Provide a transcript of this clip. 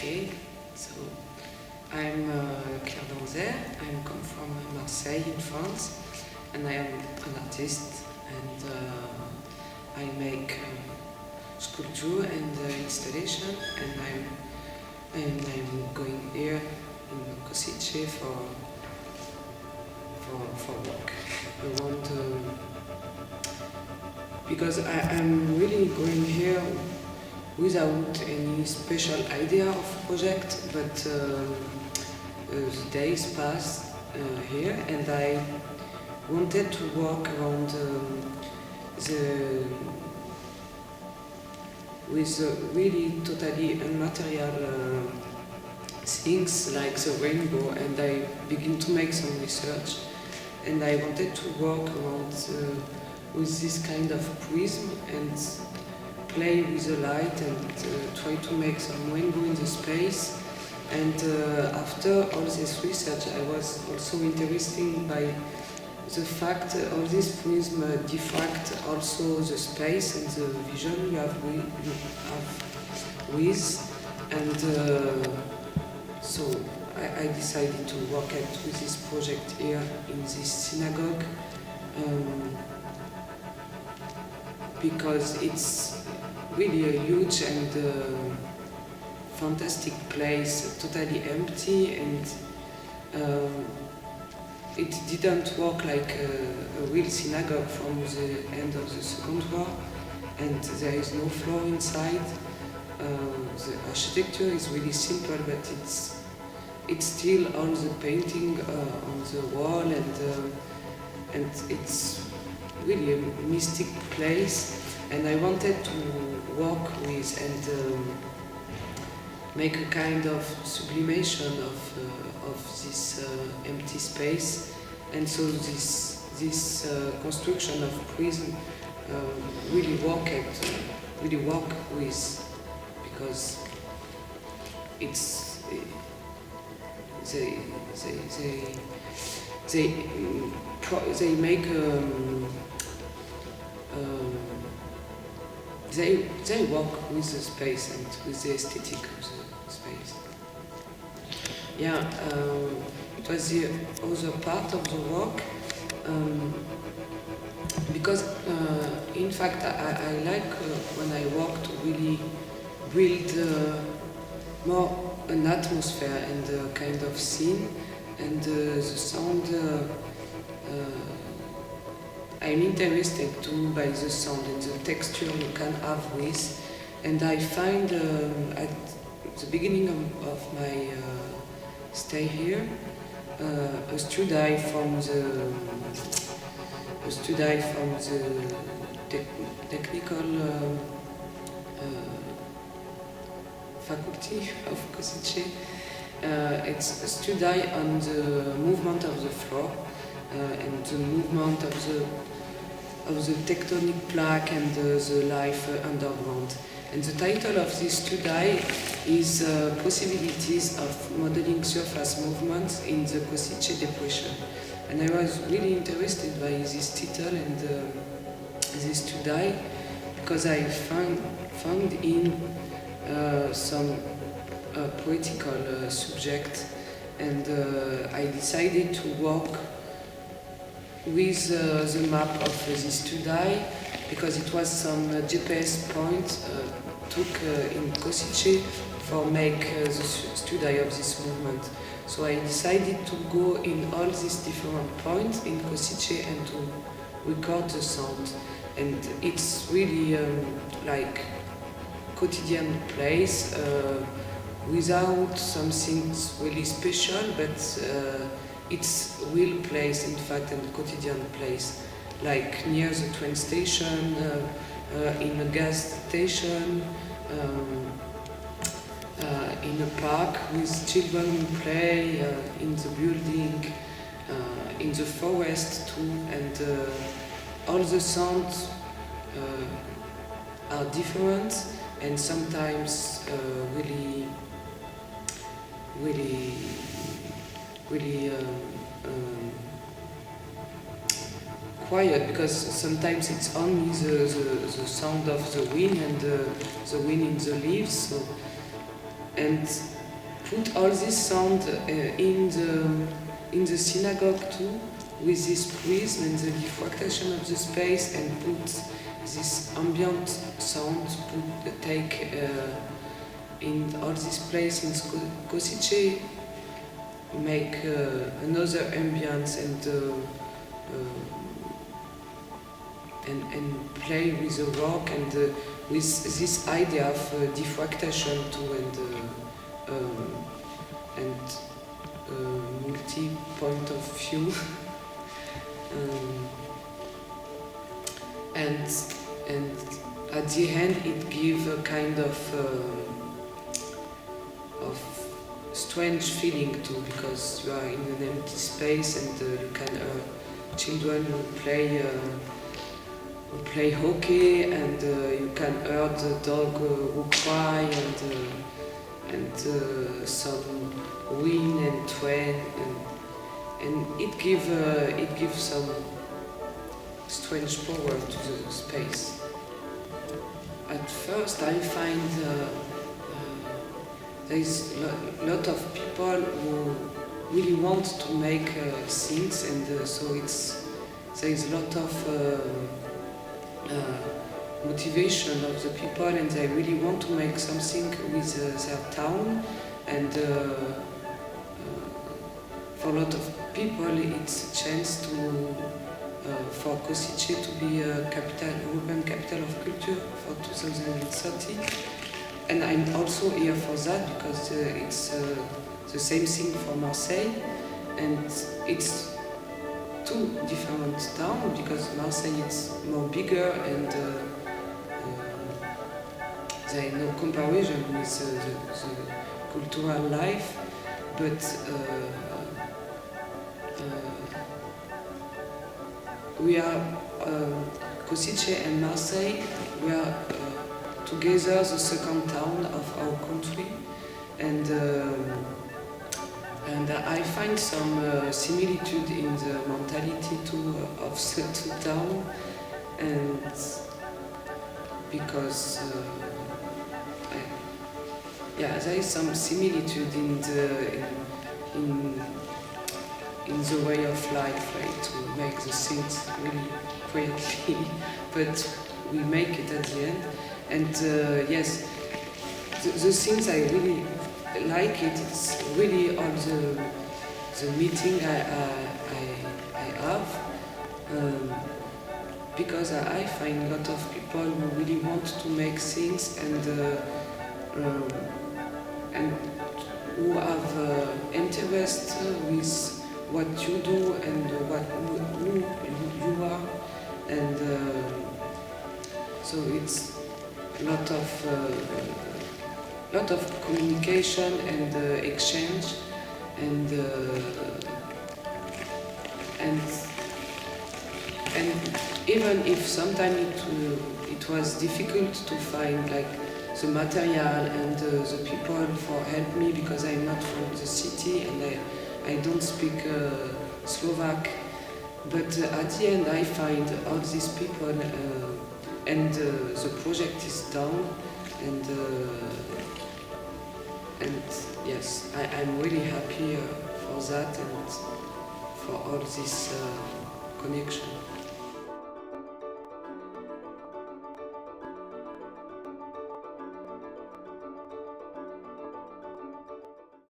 Okay, so I'm Claire. I come from Marseille in France, and I am an artist, and I make sculpture and installation, and I'm going here in Kosice for work. I want because I'm really going here without any special idea of project, but the days pass here, and I wanted to work around with really totally unmaterial things like the rainbow, and I begin to make some research, and I wanted to work around with this kind of prism and play with the light and try to make some rainbow in the space. And after all this research, I was also interested by the fact all this prism diffract also the space and the vision you have with. And so I decided to work with this project here in this synagogue because it's really a huge and fantastic place, totally empty, and it didn't work like a real synagogue from the end of the Second War, and there is no floor inside. The architecture is really simple, but it's still all the painting on the wall, and it's really a mystic place, and I wanted to work with and make a kind of sublimation of this empty space, and so this construction of prism really work with, because it's they make they work with the space and with the aesthetic of the space. Yeah, it was the other part of the work, because in fact I like when I work to really build more an atmosphere and a kind of scene, and the sound. I'm interested too by the sound and the texture you can have with, and I find at the beginning of my stay here a studie from the technical faculty of Kosice. It's a study on the movement of the floor and the movement of the tectonic plaque and the life underground. And the title of this study is Possibilities of Modeling Surface Movements in the Kosice Depression. And I was really interested by this title and this study because I found in some poetical subject, and I decided to work with the map of this study, because it was some GPS point took in Kosice for make the study of this movement. So I decided to go in all these different points in Kosice and to record the sound. And it's really like quotidian place without something really special, but it's real place, in fact, and quotidian place, like near the train station, in a gas station, in a park with children who play, in the building, in the forest too, and all the sounds are different, and sometimes really quiet, because sometimes it's only the sound of the wind and the wind in the leaves. So, and put all this sound in the synagogue too, with this prism and the diffraction of the space, and put this ambient sound, take in all this place in Košice, make another ambience and play with the rock and with this idea of diffraction too, and multi-point of view. And at the end it gives a kind of strange feeling too, because you are in an empty space and you can children who play hockey, and you can hear the dog who cry, and some wind and train, and it gives some strange power to the space. At first I find there is a lot of people who really want to make things, and so there is a lot of motivation of the people, and they really want to make something with their town, and for a lot of people it's a chance for Košice to be a European capital of culture for 2030. And I'm also here for that, because it's the same thing for Marseille, and it's two different towns, because Marseille is more bigger, and there is no comparison with the cultural life, but we are Košice and Marseille. We are together the second town of our country, and I find some similitude in the mentality too of the two towns, and because there is some similitude in the way of life, right, to make the things really quietly, but we make it at the end. And yes, the things I really like it's really all the meeting I have, because I find a lot of people who really want to make things, and who have interest with what you do and who you are, and so it's a lot of communication and exchange, and even if sometimes it was difficult to find like the material and the people for help me, because I'm not from the city and I don't speak Slovak, but at the end I find all these people, and the project is done, and yes, I'm really happy for that and for all this connection.